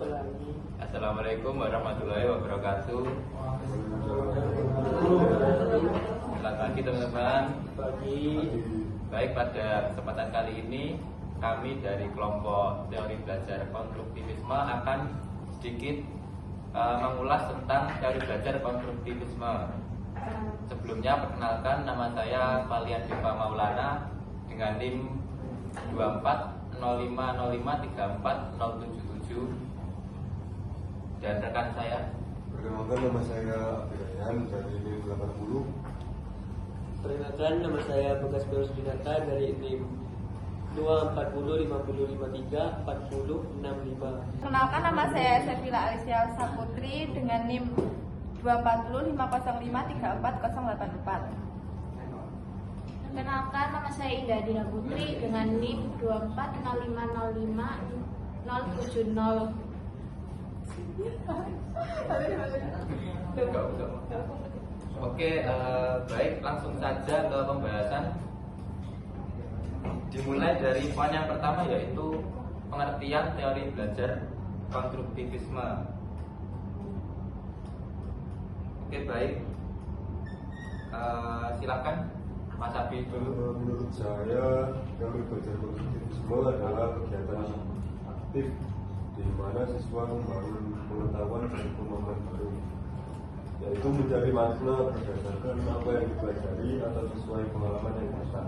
pelangi. Assalamualaikum warahmatullahi wabarakatuh. Selamat pagi teman-teman. Pagi. Baik, pada kesempatan kali ini kami dari kelompok teori belajar konstruktivisme akan sedikit mengulas tentang teori belajar konstruktivisme. Sebelumnya perkenalkan, nama saya Valian Diva Maulana dengan NIM 2405053477 dan rekan saya. Perkenalkan, nama saya Abdurrahman dari NIM 80. Perkenalkan, nama saya Bagas Berusdinata dari NIM 24055340665. Kenalkan, nama saya Sevilla Alicia Saputri dengan NIM 24050534084. Kenalkan, nama saya Indah Dina Putri dengan NIM 240505070. Oke, baik, langsung saja ke pembahasan. Dimulai dari poin yang pertama, yaitu pengertian teori belajar konstruktivisme. Oke, baik, silakan Mas Abi dulu. Menurut saya, teori belajar konstruktivisme adalah kegiatan aktif di mana siswa membangun pengetahuan dan pemahaman baru, yaitu mencari makna berdasarkan apa yang dipelajari atau sesuai pengalaman yang nyata.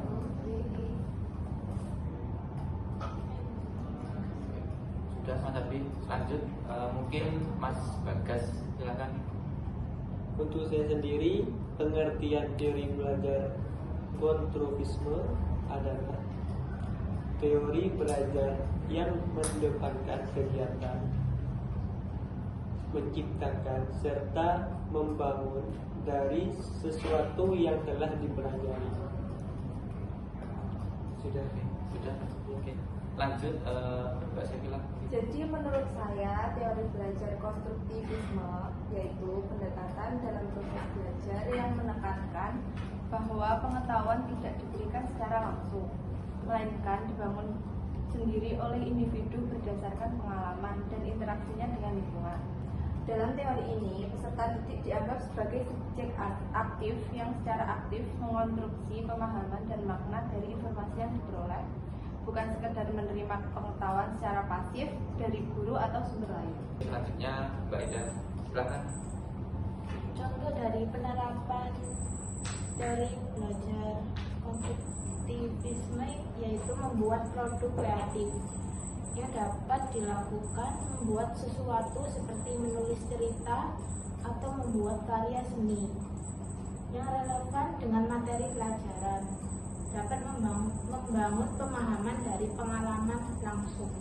Sudah, Mas Abi, lanjut. Mungkin Mas Bagas, silakan. Untuk saya sendiri, pengertian teori belajar konstruktivisme adalah teori belajar yang mendepankan kegiatan, menciptakan serta membangun dari sesuatu yang telah dipelajari. Sudah. Oke. Lanjut, Mbak Sevilla. Jadi menurut saya teori belajar konstruktivisme yaitu pendekatan dalam proses belajar yang menekankan bahwa pengetahuan tidak diberikan secara langsung, melainkan dibangun sendiri oleh individu berdasarkan pengalaman dan interaksinya dengan lingkungan. Dalam teori ini, peserta didik dianggap sebagai subjek aktif yang secara aktif mengonstruksi pemahaman dan makna dari informasi yang diperoleh, bukan sekedar menerima pengetahuan secara pasif dari guru atau sumber lain. Selanjutnya, Mbak Ida, silakan. Contoh dari penerapan teori belajar konstruktivisme yaitu membuat produk kreatif yang dapat dilakukan membuat sesuatu seperti menulis cerita atau membuat karya seni yang relevan dengan materi pelajaran, dapat membangun pemahaman dari pengalaman langsung.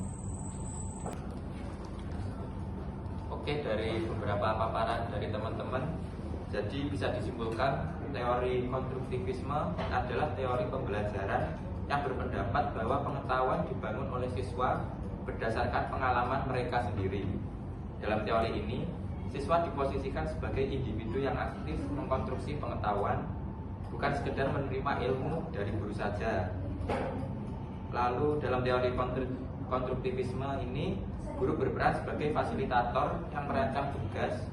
Oke, dari beberapa paparan dari teman-teman, jadi bisa disimpulkan teori konstruktivisme adalah teori pembelajaran yang berpendapat bahwa pengetahuan dibangun oleh siswa berdasarkan pengalaman mereka sendiri. Dalam teori ini, siswa diposisikan sebagai individu yang aktif mengkonstruksi pengetahuan, bukan sekedar menerima ilmu dari guru saja. Lalu dalam teori konstruktivisme ini, guru berperan sebagai fasilitator yang merancang tugas,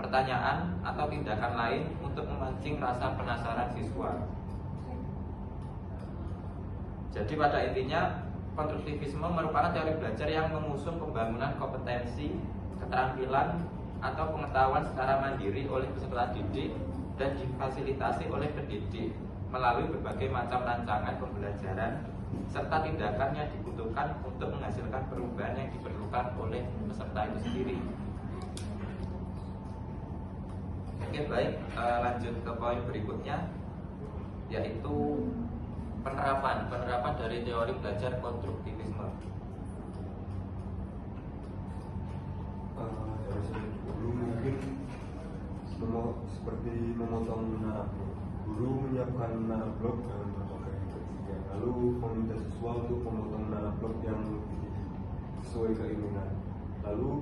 pertanyaan, atau tindakan lain untuk memancing rasa penasaran siswa. Jadi pada intinya, konstruktivisme merupakan teori belajar yang mengusung pembangunan kompetensi, keterampilan, atau pengetahuan secara mandiri oleh peserta didik dan difasilitasi oleh pendidik melalui berbagai macam rancangan pembelajaran serta tindakan yang dibutuhkan untuk menghasilkan perubahan yang diperlukan oleh peserta itu sendiri. Oke, baik, lanjut ke poin berikutnya, yaitu penerapan dari teori belajar konstruktivisme. Dari segi guru mungkin seperti memotong menara blok. Guru menyiapkan menara blok dengan berbagai ketinggian, lalu meminta siswa untuk memotong menara blok yang sesuai keinginan. Lalu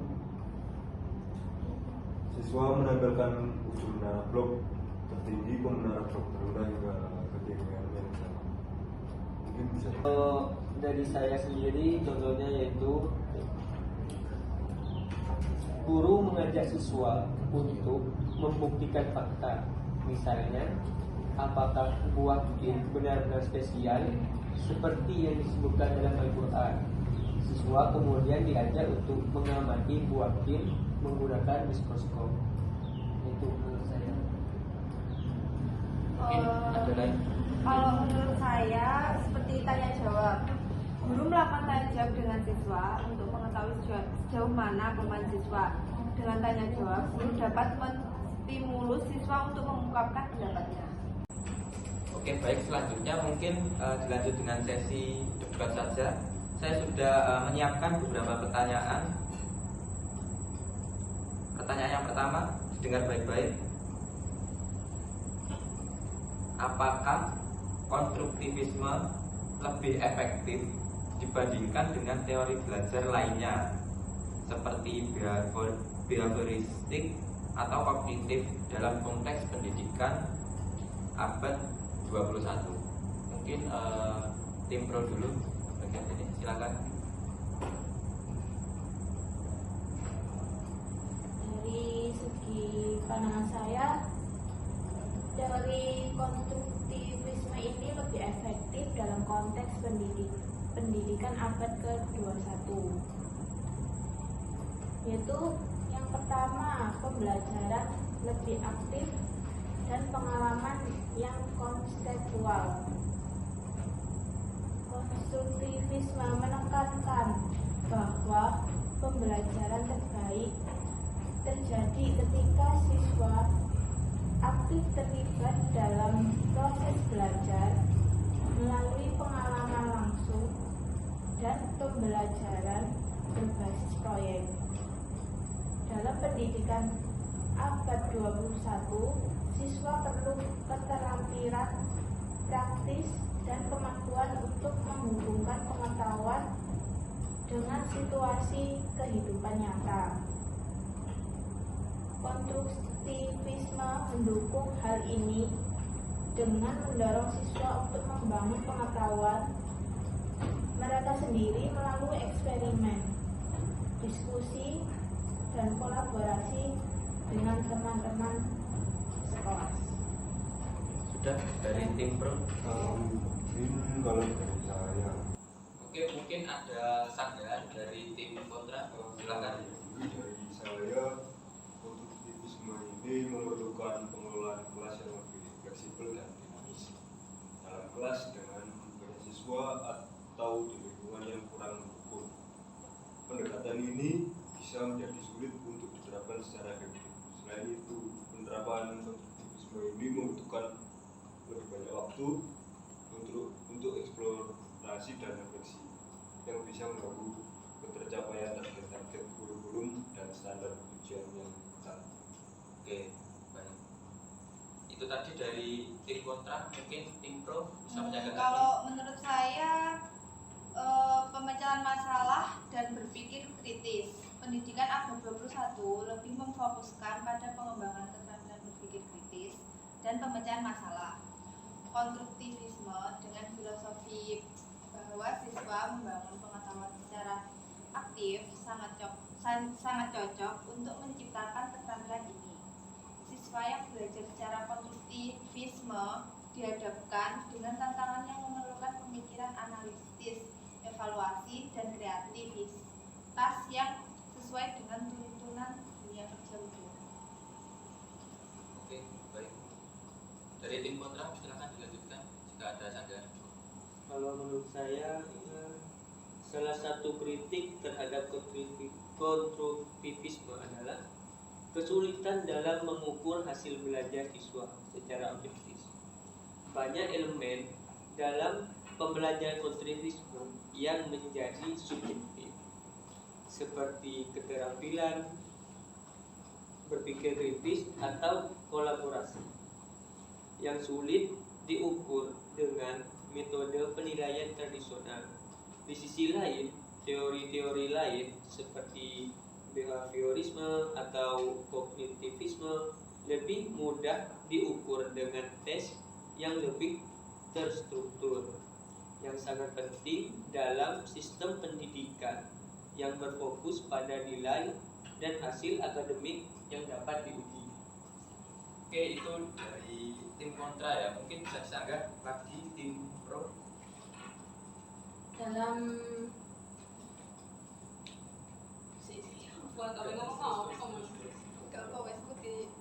siswa menempelkan ujung menara blok tertinggi ke menara blok terendah hingga ketinggian yang sama. Mungkin bisa. Dari saya sendiri, contohnya yaitu Guru mengajak siswa untuk membuktikan fakta. Misalnya, apakah buah tin benar-benar spesial seperti yang disebutkan dalam Al-Quran. Siswa kemudian diajak untuk mengamati buah tin menggunakan mikroskop. Itu menurut saya. Mungkin ada lain. Kalau menurut saya seperti tanya jawab. Guru melakukan tanya jawab dengan siswa untuk mengetahui sejauh mana kemampuan siswa. Dengan tanya jawab, guru dapat menstimulus siswa untuk mengungkapkan pendapatnya. Oke, baik, selanjutnya mungkin dilanjut dengan sesi debat saja. Saya sudah menyiapkan beberapa pertanyaan. Pertanyaan yang pertama, didengar baik-baik. Apakah konstruktivisme lebih efektif dibandingkan dengan teori belajar lainnya seperti behavioristik atau kognitif dalam konteks pendidikan abad 21? Mungkin tim pro dulu bagian ini, silakan. Dari segi pandangan saya, teori konstruktivisme ini lebih efektif dalam konteks pendidikan abad ke-21, yaitu yang pertama, pembelajaran lebih aktif dan pengalaman yang konseptual. Konstruktivisme menekankan bahwa pembelajaran terbaik terjadi ketika siswa aktif terlibat dalam proses belajar melalui pengalaman langsung dan pembelajaran berbasis proyek. Dalam pendidikan abad 21, siswa perlu keterampilan praktis dan kemampuan untuk menghubungkan pengetahuan dengan situasi kehidupan nyata. Konstruktivisme mendukung hal ini dengan mendorong siswa untuk membangun pengetahuan mereka sendiri melalui eksperimen, diskusi, dan kolaborasi dengan teman-teman sekolah. Sudah dari tim pro. Mungkin kalau dari saya, Oke, mungkin ada sanggahan dari tim kontra, silakan. dari saya, konstruktivisme ini memerlukan pengelolaan kelas yang lebih fleksibel dan dinamis. Dalam kelas dengan banyak siswa atau di lingkungan yang kurang mendukung, pendekatan ini bisa menjadi sulit untuk diterapkan secara efektif. Selain itu, penerapan konstruktivisme ini membutuhkan lebih banyak waktu untuk eksplorasi dan refleksi yang bisa mengganggu ketercapaian target-target kurikulum dan standar ujian yang ketat. Oke, baik. Itu tadi dari tim kontra, mungkin tim pro bisa menyampaikan. Kalau menurut saya pemecahan masalah dan berpikir kritis. Pendidikan abad 21 lebih memfokuskan pada pengembangan keterampilan berpikir kritis dan pemecahan masalah. Konstruktivisme dengan filosofi bahwa siswa membangun pengetahuan secara aktif sangat cocok untuk menciptakan keterampilan ini. Siswa yang belajar secara konstruktivisme dihadapkan dengan tantangan yang memerlukan pemikiran analitis, evaluasi, dan kreativitas yang sesuai dengan tuntunan dunia kerja modern. Oke, baik. Dari tim kontra, silakan dilanjutkan jika ada sanggahan. Kalau menurut saya, salah satu kritik terhadap konstruktivisme adalah kesulitan dalam mengukur hasil belajar siswa secara objektif. Banyak elemen dalam pembelajaran konstruktivisme yang menjadi subjektif, seperti keterampilan berpikir kritis atau kolaborasi, yang sulit diukur dengan metode penilaian tradisional. Di sisi lain, teori-teori lain seperti behaviorisme atau kognitivisme lebih mudah diukur dengan tes yang lebih terstruktur, yang sangat penting dalam sistem pendidikan yang berfokus pada nilai dan hasil akademik yang dapat diuji. Oke, itu dari tim kontra ya. Mungkin bisa disanggah lagi tim pro. Dalam Buat kami ngomong apa? Gak apa wes putih.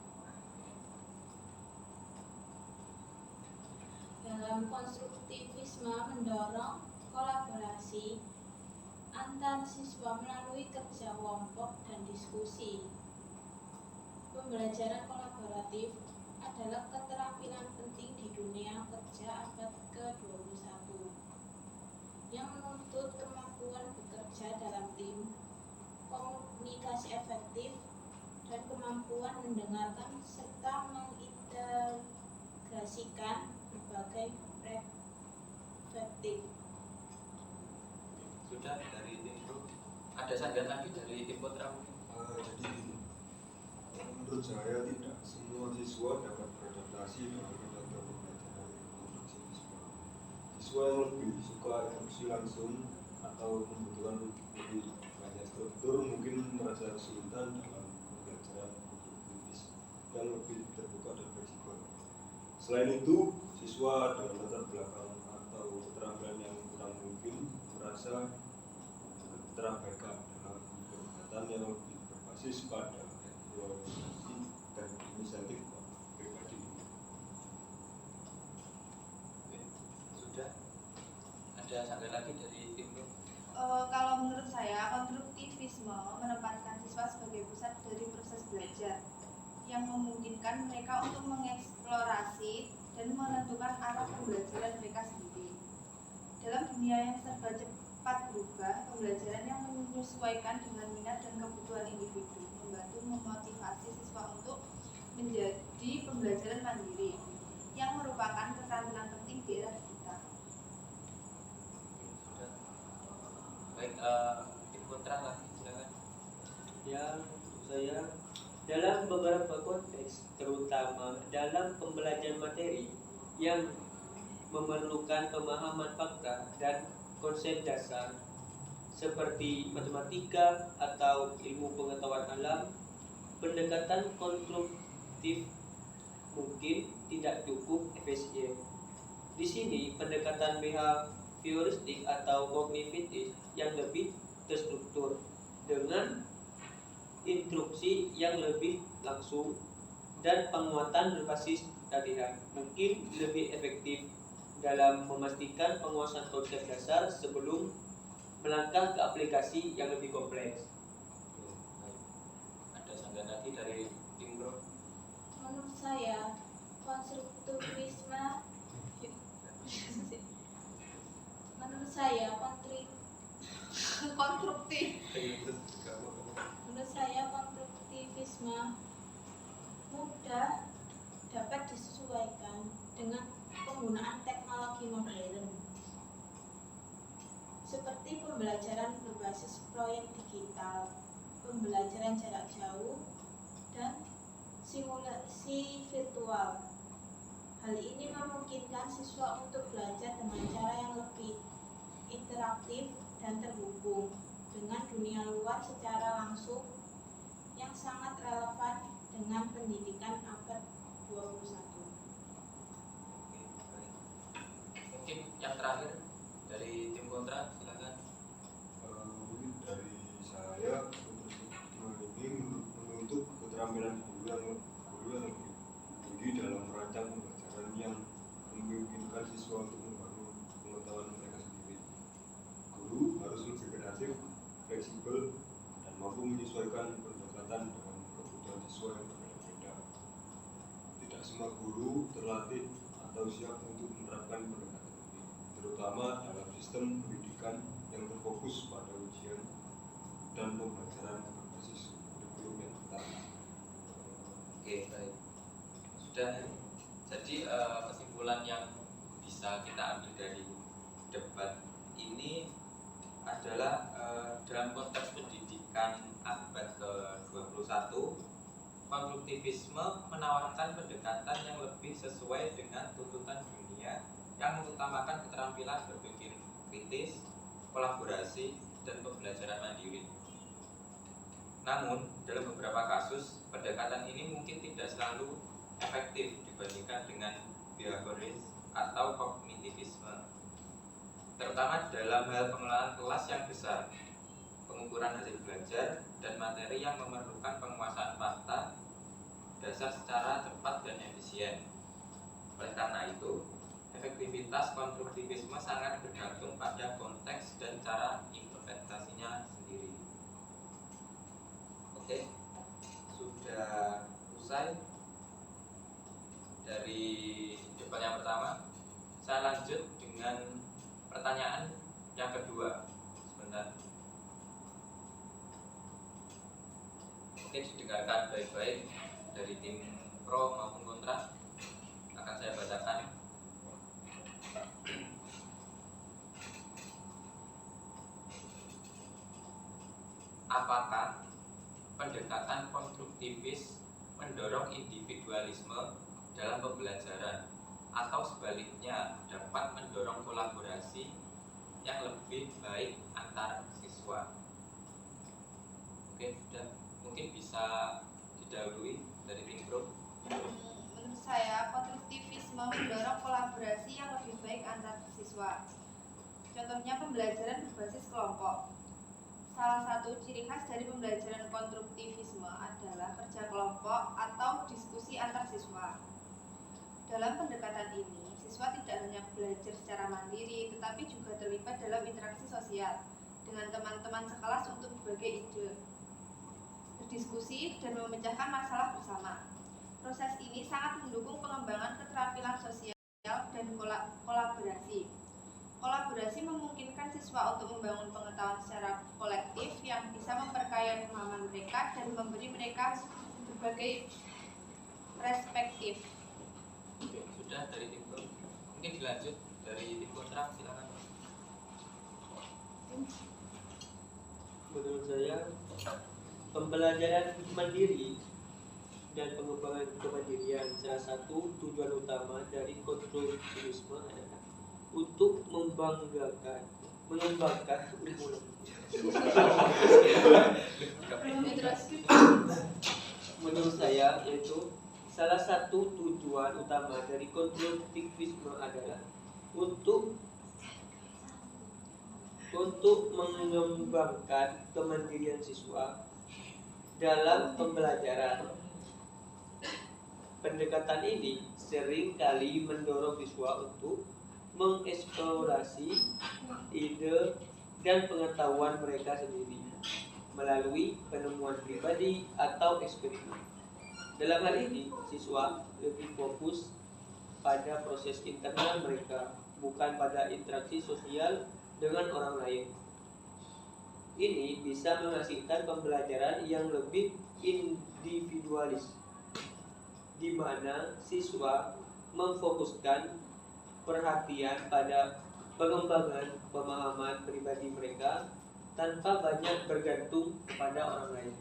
dalam konstruktivisme mendorong kolaborasi antar siswa melalui kerja kelompok dan diskusi. Pembelajaran kolaboratif adalah keterampilan penting di dunia kerja abad ke-21 yang menuntut kemampuan bekerja dalam tim, komunikasi efektif, dan kemampuan mendengarkan serta mengintegrasikan berbagai perspektif. Sudah dari tim pro. Ada sanggahan lagi dari tim kontra mungkin? Jadi menurut saya tidak semua siswa dapat beradaptasi dengan metode pembelajaran konstruktivisme. Siswa yang lebih suka instruksi langsung atau membutuhkan lebih banyak struktur mungkin merasa kesulitan dalam pembelajaran konstruktivis yang lebih terbuka dan fleksibel. Selain itu, siswa dengan latar belakang atau keterampilan yang kurang mungkin merasa keterabaikan dalam kegiatan yang lebih berbasis pada eksplorasi dan inisiatif pribadi. Oke, sudah. Ada sanggahan lagi dari tim pro? Kalau menurut saya, konstruktivisme menempatkan siswa sebagai pusat dari proses belajar yang memungkinkan mereka untuk mengeksplorasi dan menentukan arah pembelajaran mereka sendiri. Dalam dunia yang serba cepat berubah, pembelajaran yang menyesuaikan dengan minat dan kebutuhan individu membantu memotivasi siswa untuk menjadi pembelajaran mandiri yang merupakan keterampilan penting di era digital. Sudah. Baik, tim kontra lagi silakan. Ya, untuk saya dalam beberapa konteks, terutama dalam pembelajaran materi yang memerlukan pemahaman fakta dan konsep dasar seperti matematika atau ilmu pengetahuan alam, pendekatan konstruktif mungkin tidak cukup efisien. Di sini pendekatan behavioristik atau kognitif yang lebih terstruktur dengan instruksi yang lebih langsung dan penguatan berbasis latihan mungkin lebih efektif dalam memastikan penguasaan konsep dasar sebelum melangkah ke aplikasi yang lebih kompleks. Baik. Ada sanggahan lagi dari tim pro? Menurut saya, konstruktivisme menurut saya konstruktivisme mudah dapat disesuaikan dengan penggunaan teknologi modern seperti pembelajaran berbasis proyek digital, pembelajaran jarak jauh, dan simulasi virtual. Hal ini memungkinkan siswa untuk belajar dengan cara yang lebih interaktif dan terhubung dengan dunia luar secara langsung yang sangat relevan dengan pendidikan abad 21. Oke, baik. Mungkin yang terakhir dari tim kontra silakan. Mungkin dari saya untuk ini menuntut keterampilan guru yang lebih tinggi dalam merancang pembelajaran yang memungkinkan siswa untuk membangun pengetahuan mereka sendiri. Guru harus lebih kreatif, fleksibel, dan mampu menyesuaikan pendekatan dengan kebutuhan siswa yang berbeda-beda. Tidak semua guru terlatih atau siap untuk menerapkan pendekatan ini, terutama dalam sistem pendidikan yang terfokus pada ujian dan pembelajaran berbasis kurikulum yang ketat. Oke, baik. Sudah. Jadi kesimpulan yang bisa kita ambil dari debat ini adalah dalam konteks pendidikan abad ke-21, konstruktivisme menawarkan pendekatan yang lebih sesuai dengan tuntutan dunia yang mengutamakan keterampilan berpikir kritis, kolaborasi, dan pembelajaran mandiri. Namun, dalam beberapa kasus, pendekatan ini mungkin tidak selalu efektif dibandingkan dengan behavioris atau kognitivisme, terutama dalam hal pengelolaan kelas yang besar, pengukuran hasil belajar, dan materi yang memerlukan penguasaan fakta dasar secara cepat dan efisien. Oleh karena itu, efektivitas konstruktivisme sangat bergantung pada konteks dan cara interpretasinya sendiri. Oke, sudah usai dari debat yang pertama. Saya lanjut dengan pertanyaan yang kedua. Sebentar. Oke, didengarkan baik-baik dari tim pro maupun kontra. Akan saya bacakan. Apakah pendekatan konstruktivis mendorong individualisme dalam pembelajaran atau sebaliknya dapat mendorong kolaborasi yang lebih baik antar siswa? Oke, sudah. Mungkin bisa didahului dari tim pro. Menurut saya, konstruktivisme mendorong kolaborasi yang lebih baik antar siswa. Contohnya pembelajaran berbasis kelompok. Salah satu ciri khas dari pembelajaran konstruktivisme adalah kerja kelompok atau diskusi antar siswa. Dalam pendekatan ini, siswa tidak hanya belajar secara mandiri, tetapi juga terlibat dalam interaksi sosial dengan teman-teman sekelas untuk berbagai ide, berdiskusi, dan memecahkan masalah bersama. Proses ini sangat mendukung pengembangan keterampilan sosial dan kolaborasi. Kolaborasi memungkinkan siswa untuk membangun pengetahuan secara kolektif yang bisa memperkaya pemahaman mereka dan memberi mereka berbagai perspektif. Oke, sudah dari tim pro. Mungkin dilanjut dari tim kontra, silakan. Menurut saya, pembelajaran mandiri dan pengembangan kemandirian salah satu tujuan utama dari konstruktivisme adalah untuk mengembangkan menurut saya, yaitu salah satu tujuan utama dari konstruktivisme adalah untuk mengembangkan kemandirian siswa dalam pembelajaran. Pendekatan ini sering kali mendorong siswa untuk mengeksplorasi ide dan pengetahuan mereka sendiri melalui penemuan pribadi atau eksperimen. Dalam hal ini, siswa lebih fokus pada proses internal mereka, bukan pada interaksi sosial dengan orang lain. Ini bisa menghasilkan pembelajaran yang lebih individualis, di mana siswa memfokuskan perhatian pada pengembangan pemahaman pribadi mereka tanpa banyak bergantung pada orang lain.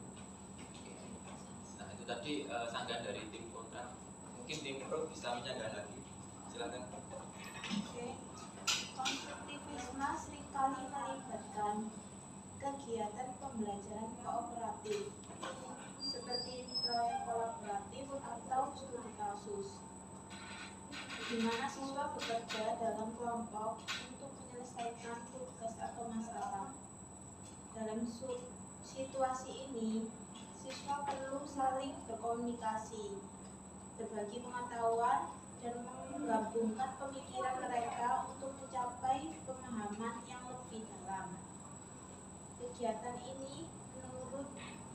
Nah, itu tadi sanggah dari tim kontra. Mungkin tim pro bisa menyanggah lagi. Silakan. Oke. Konstruktivisme seringkali melibatkan kegiatan pembelajaran kooperatif seperti proyek kolaboratif atau studi kasus, di mana siswa bekerja dalam kelompok untuk menyelesaikan tugas atau masalah. Dalam situasi ini, siswa perlu saling berkomunikasi, berbagi pengetahuan, dan menggabungkan pemikiran mereka untuk mencapai pemahaman yang lebih dalam. Kegiatan ini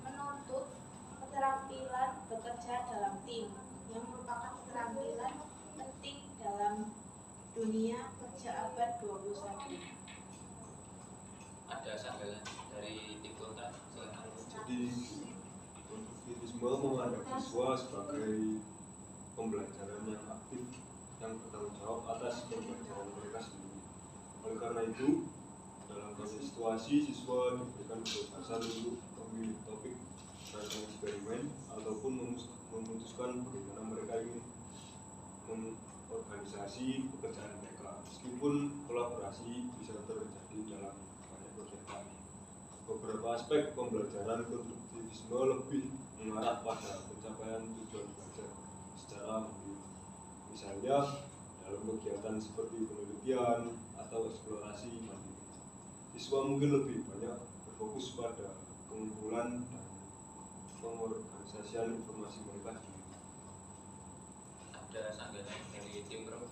menuntut keterampilan bekerja dalam tim, yang merupakan keterampilan penting dalam dunia kerja abad 21. Ada sanggahan dari tim kontra, silakan. Jadi konstruktivisme memandang siswa sebagai pembelajaran yang aktif yang bertanggung jawab atas pembelajaran mereka sendiri. Oleh karena itu, dalam proses situasi siswa diberikan kebebasan untuk memilih topik dan eksperimen ataupun memutuskan bagaimana mereka ingin mengorganisasi pekerjaan mereka, meskipun kolaborasi bisa terjadi dalam banyak kegiatan. beberapa aspek pembelajaran konstruktivisme lebih mengarah pada pencapaian tujuan belajar secara mandiri. Misalnya dalam kegiatan seperti penelitian atau eksplorasi mandiri, siswa mungkin lebih banyak berfokus pada pengumpulan dan pengorganisasian informasi mereka sendiri. Ada sanggahan dari tim Bro.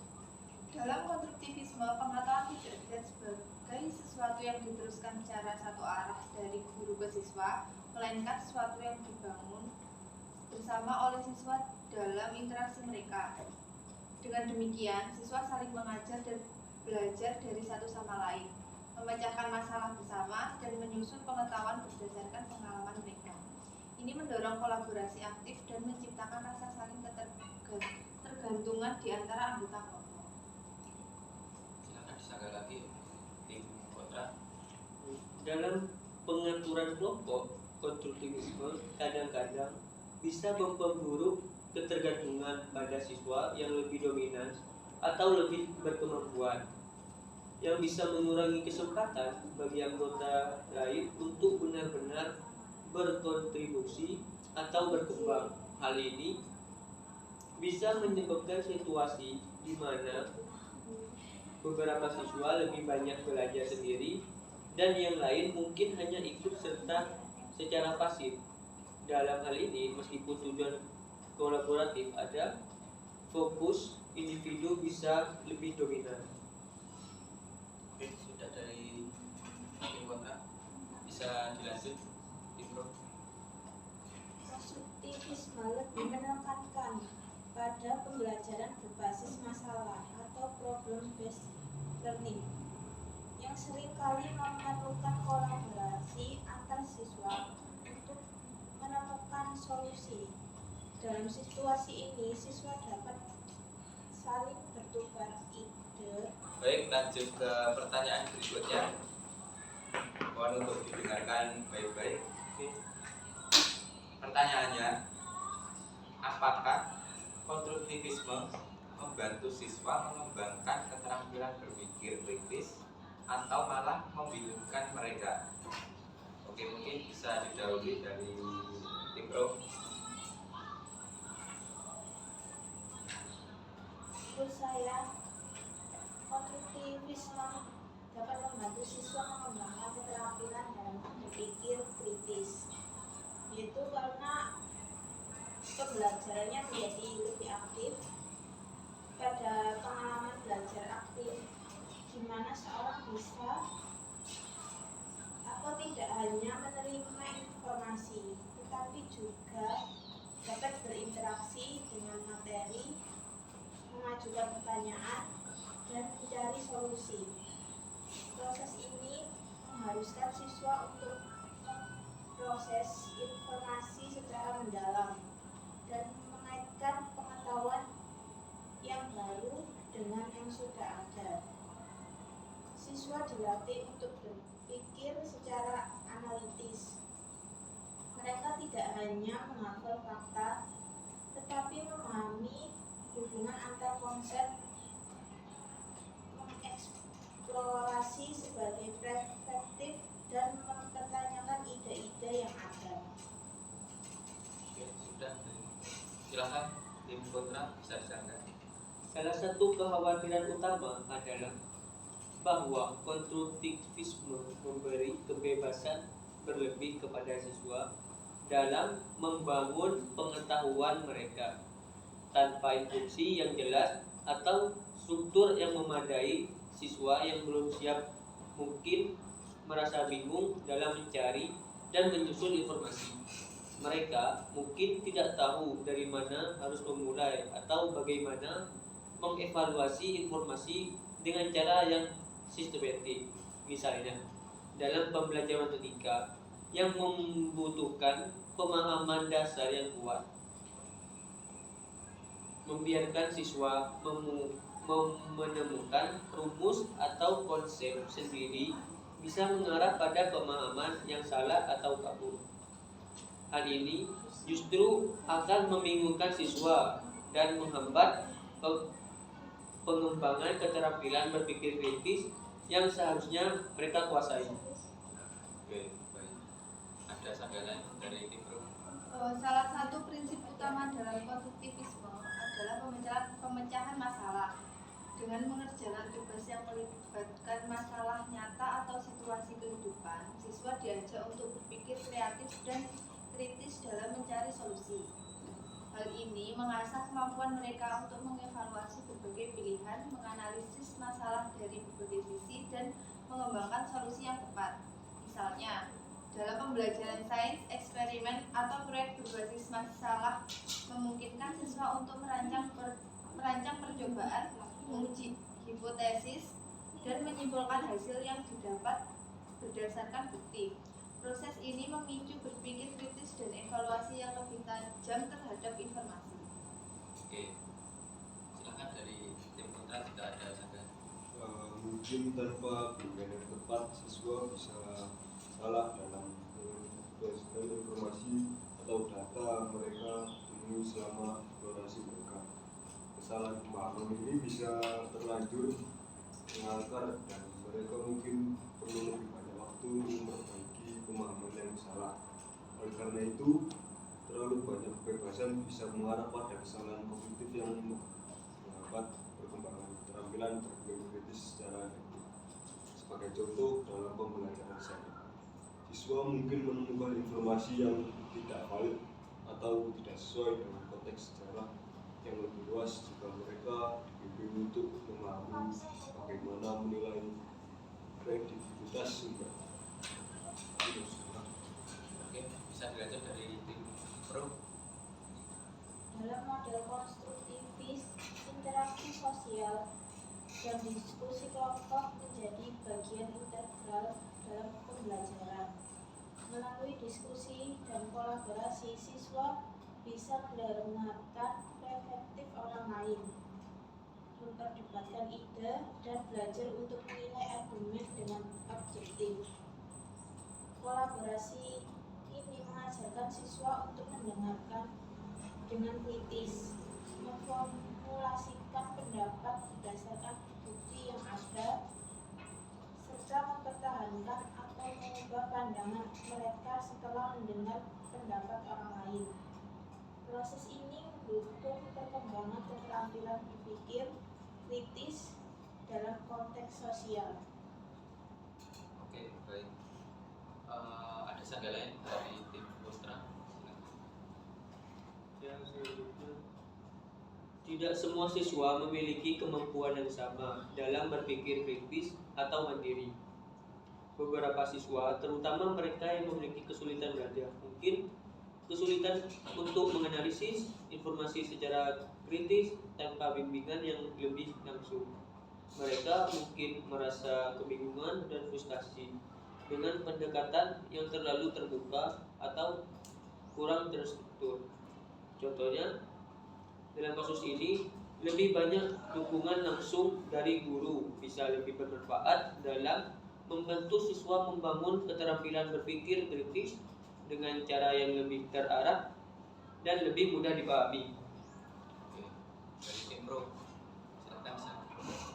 Dalam konstruktivisme, pengetahuan tidak dilihat sebagai sesuatu yang diteruskan secara satu arah dari guru ke siswa, melainkan sesuatu yang dibangun bersama oleh siswa dalam interaksi mereka. Dengan demikian, siswa saling mengajar dan belajar dari satu sama lain, memecahkan masalah bersama, dan menyusun pengetahuan berdasarkan pengalaman mereka. Ini mendorong kolaborasi aktif dan menciptakan rasa saling ketergantungan di antara anggota kelompok. Silakan disangga lagi tim kontra. Dalam pengaturan kelompok, konstruktivisme kadang-kadang bisa memperburuk ketergantungan pada siswa yang lebih dominan atau lebih berkemampuan, yang bisa mengurangi kesempatan bagi anggota lain untuk benar-benar berkontribusi atau berkembang. Hal ini bisa menyebabkan situasi di mana beberapa siswa lebih banyak belajar sendiri dan yang lain mungkin hanya ikut serta secara pasif. Dalam hal ini, meskipun tujuan kolaboratif ada, fokus individu bisa lebih dominan. Oke, sudah dari tim kontra. Bisa dilanjut tim Bro. Konstruktivisme lebih menekankan pada pembelajaran berbasis masalah atau problem based learning yang seringkali memerlukan kolaborasi antar siswa untuk menemukan solusi. Dalam situasi ini, siswa dapat saling bertukar ide. Baik, lanjut ke pertanyaan berikutnya. Mohon untuk didengarkan baik-baik. Pertanyaannya, apakah konstruktivisme membantu siswa mengembangkan keterampilan berpikir kritis atau malah membingungkan mereka? Oke, mungkin bisa didahului dari tim Bro. Menurut saya, konstruktivisme dapat membantu siswa mengembangkan keterampilan dalam berpikir kritis, yaitu karena pembelajarannya menjadi lebih aktif pada pengalaman belajar aktif, di mana seorang bisa atau tidak hanya menerima informasi, tetapi juga dapat berinteraksi dengan materi, mengajukan pertanyaan, dan mencari solusi. Proses ini mengharuskan siswa untuk memproses informasi secara mendalam dan mengaitkan pengetahuan yang baru dengan yang sudah ada. Siswa dilatih untuk berpikir secara analitis. Mereka tidak hanya menghafal fakta, tetapi memahami hubungan antar konsep, mengeksplorasi sebagai perspektif, dan mempertanyakan ide-ide yang ada. Oke, sudah. Silakan tim kontra bisa disangga. Salah satu kekhawatiran utama adalah bahwa konstruktivisme memberi kebebasan berlebih kepada siswa dalam membangun pengetahuan mereka tanpa instruksi yang jelas atau struktur yang memadai. Siswa yang belum siap mungkin merasa bingung dalam mencari dan menyusun informasi. Mereka mungkin tidak tahu dari mana harus memulai atau bagaimana mengevaluasi informasi dengan cara yang sistematik. Misalnya, dalam pembelajaran matematika yang membutuhkan pemahaman dasar yang kuat, membiarkan siswa menemukan rumus atau konsep sendiri bisa mengarah pada pemahaman yang salah atau kabur. Hal ini justru akan membingungkan siswa dan menghambat pengembangan keterampilan berpikir kritis yang seharusnya mereka kuasai. Oke, baik. Ada sanggahan dari tim Pro. Salah satu prinsip utama dalam konstruktivisme adalah pemecahan masalah dengan mengerjakan tugas yang melibatkan masalah nyata atau situasi kehidupan. Siswa diajak untuk berpikir kreatif dan kritis dalam mencari solusi. Hal ini mengasah kemampuan mereka untuk mengevaluasi berbagai pilihan, menganalisis masalah dari berbagai sisi, dan mengembangkan solusi yang tepat. Misalnya, dalam pembelajaran sains, eksperimen atau proyek berbasis masalah memungkinkan siswa untuk merancang percobaan, menguji hipotesis, dan menyimpulkan hasil yang didapat berdasarkan bukti. Proses ini memicu berpikir kritis dan evaluasi yang lebih tajam terhadap informasi. Oke, silakan dari tim Putra jika ada sanggahan. Mungkin tanpa bimbingan yang tepat siswa bisa salah dalam mengekspresikan informasi atau data mereka temui selama eksplorasi mereka. Kesalahan pemahaman ini bisa terlanjur mengakar dan mereka mungkin perlu lebih banyak waktu untuk memperbaiki pemahaman yang salah. Oleh karena itu, terlalu banyak kebebasan bisa mengarah pada kesalahan kognitif yang menghambat perkembangan keterampilan berpikir kritis secara efektif. Sebagai contoh, dalam pembelajaran sains, siswa mungkin menemukan informasi yang tidak valid atau tidak sesuai dengan konteks sejarah yang lebih luas jika mereka dibimbing untuk memahami bagaimana menilai kredibilitas sumber. Oke, bisa dilanjut dari tim Pro. Dalam model konstruktivis, interaksi sosial dan diskusi kelompok menjadi bagian integral dalam pembelajaran. Melalui diskusi dan kolaborasi, siswa bisa mendengarkan perspektif orang lain, memperdebatkan ide, dan belajar untuk menilai argumen dengan objektif. Kolaborasi ini mengajarkan siswa untuk mendengarkan dengan kritis, memformulasikan pendapat berdasarkan bukti yang ada, serta mempertahankan atau mengubah pandangan mereka setelah mendengar pendapat orang lain. Proses ini mendukung perkembangan keterampilan berpikir kritis dalam konteks sosial. Oke, baik. Ada sanggahan dari tim Putra. Yang selanjutnya, tidak semua siswa memiliki kemampuan yang sama dalam berpikir kritis atau mandiri. Beberapa siswa, terutama mereka yang memiliki kesulitan belajar, mungkin kesulitan untuk menganalisis informasi secara kritis tanpa bimbingan yang lebih langsung. Mereka mungkin merasa kebingungan dan frustasi dengan pendekatan yang terlalu terbuka atau kurang terstruktur. Contohnya, dalam kasus ini, lebih banyak dukungan langsung dari guru bisa lebih bermanfaat dalam membantu siswa membangun keterampilan berpikir kritis dengan cara yang lebih terarah dan lebih mudah dipahami. Oke, dari tim Pro. Silakan Sang.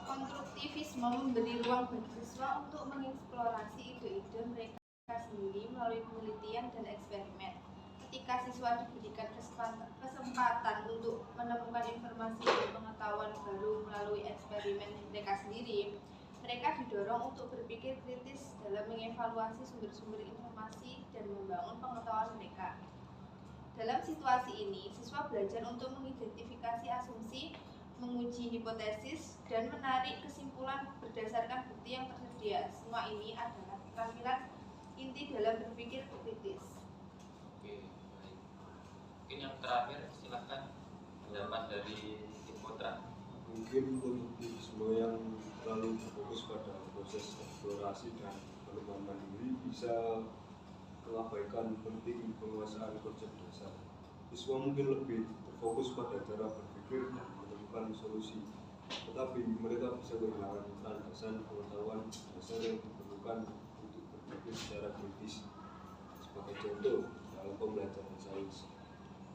Konstruktivisme memberi ruang bagi siswa untuk mengeksplorasi ide-ide mereka sendiri melalui penelitian dan eksperimen. Ketika siswa diberikan kesempatan untuk menemukan informasi dan pengetahuan baru melalui eksperimen mereka sendiri, mereka didorong untuk berpikir kritis dalam mengevaluasi sumber-sumber informasi dan membangun pengetahuan mereka. Dalam situasi ini, siswa belajar untuk mengidentifikasi asumsi, menguji hipotesis, dan menarik kesimpulan berdasarkan bukti yang tersedia. Semua ini adalah keterampilan inti dalam berpikir kritis. Oke, baik. Mungkin yang terakhir silahkan pendapat dari tim Putra. Mungkin konstruktivisme yang terlalu berfokus pada proses eksplorasi dan pengembangan diri bisa mengabaikan penting penguasaan konsep dasar. Siswa mungkin lebih terfokus pada cara berpikir dan menemukan solusi, tetapi mereka bisa kehilangan landasan pengetahuan dasar yang diperlukan untuk berpikir secara kritis. Sebagai contoh, dalam pembelajaran sains,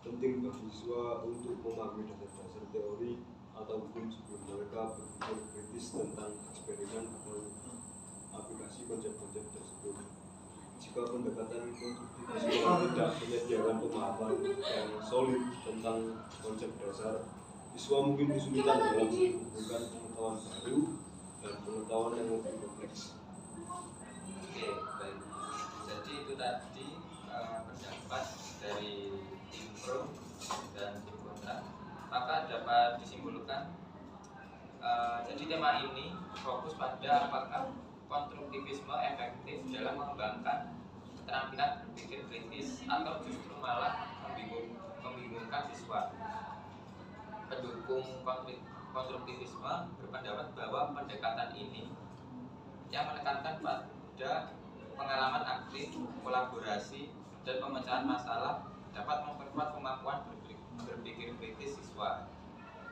penting bagi siswa untuk memahami dasar-dasar teori ataupun sebelum mereka berpikir kritis tentang eksperimen atau aplikasi konsep-konsep tersebut. jika pendekatan konstruktivisme tidak menyediakan pemahaman yang solid tentang konsep dasar, siswa mungkin kesulitan dalam menghubungkan pengetahuan baru dan pengetahuan yang lebih kompleks. Oke, baik. Jadi itu tadi pendapat dari tim pro dan tim kontra. Maka dapat disimpulkan, jadi tema ini fokus pada apakah konstruktivisme efektif dalam mengembangkan keterampilan berpikir kritis atau justru malah membingungkan siswa. Pendukung konstruktivisme berpendapat bahwa pendekatan ini yang menekankan pada pengalaman aktif, kolaborasi, dan pemecahan masalah dapat memperkuat kemampuan berpikir kritis siswa.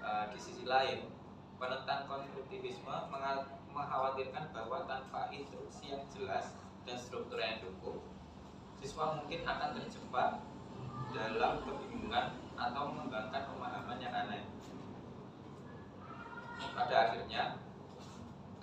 Di sisi lain, penentang konstruktivisme mengkhawatirkan bahwa tanpa instruksi yang jelas dan struktur yang cukup, siswa mungkin akan terjebak dalam kebingungan atau mengembangkan pemahaman yang aneh. Pada akhirnya,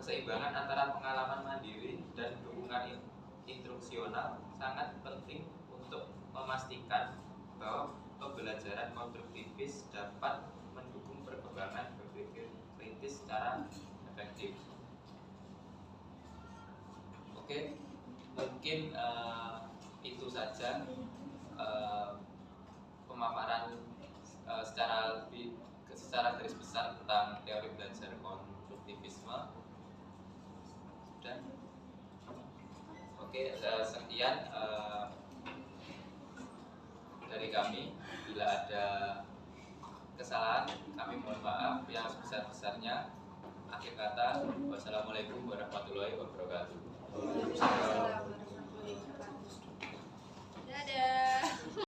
keseimbangan antara pengalaman mandiri dan dukungan instruksional sangat penting untuk memastikan bahwa pembelajaran konstruktivis dapat mendukung perkembangan berpikir kritis secara efektif. Oke, mungkin itu saja pemaparan secara garis besar tentang teori belajar konstruktivisme. Dan oke, sekian dari kami. Bila ada kesalahan, kami mohon maaf yang sebesar-besarnya. Akhir kata, wassalamualaikum warahmatullahi wabarakatuh. Waalaikumsalam warahmatullahi wabarakatuh. Dadah.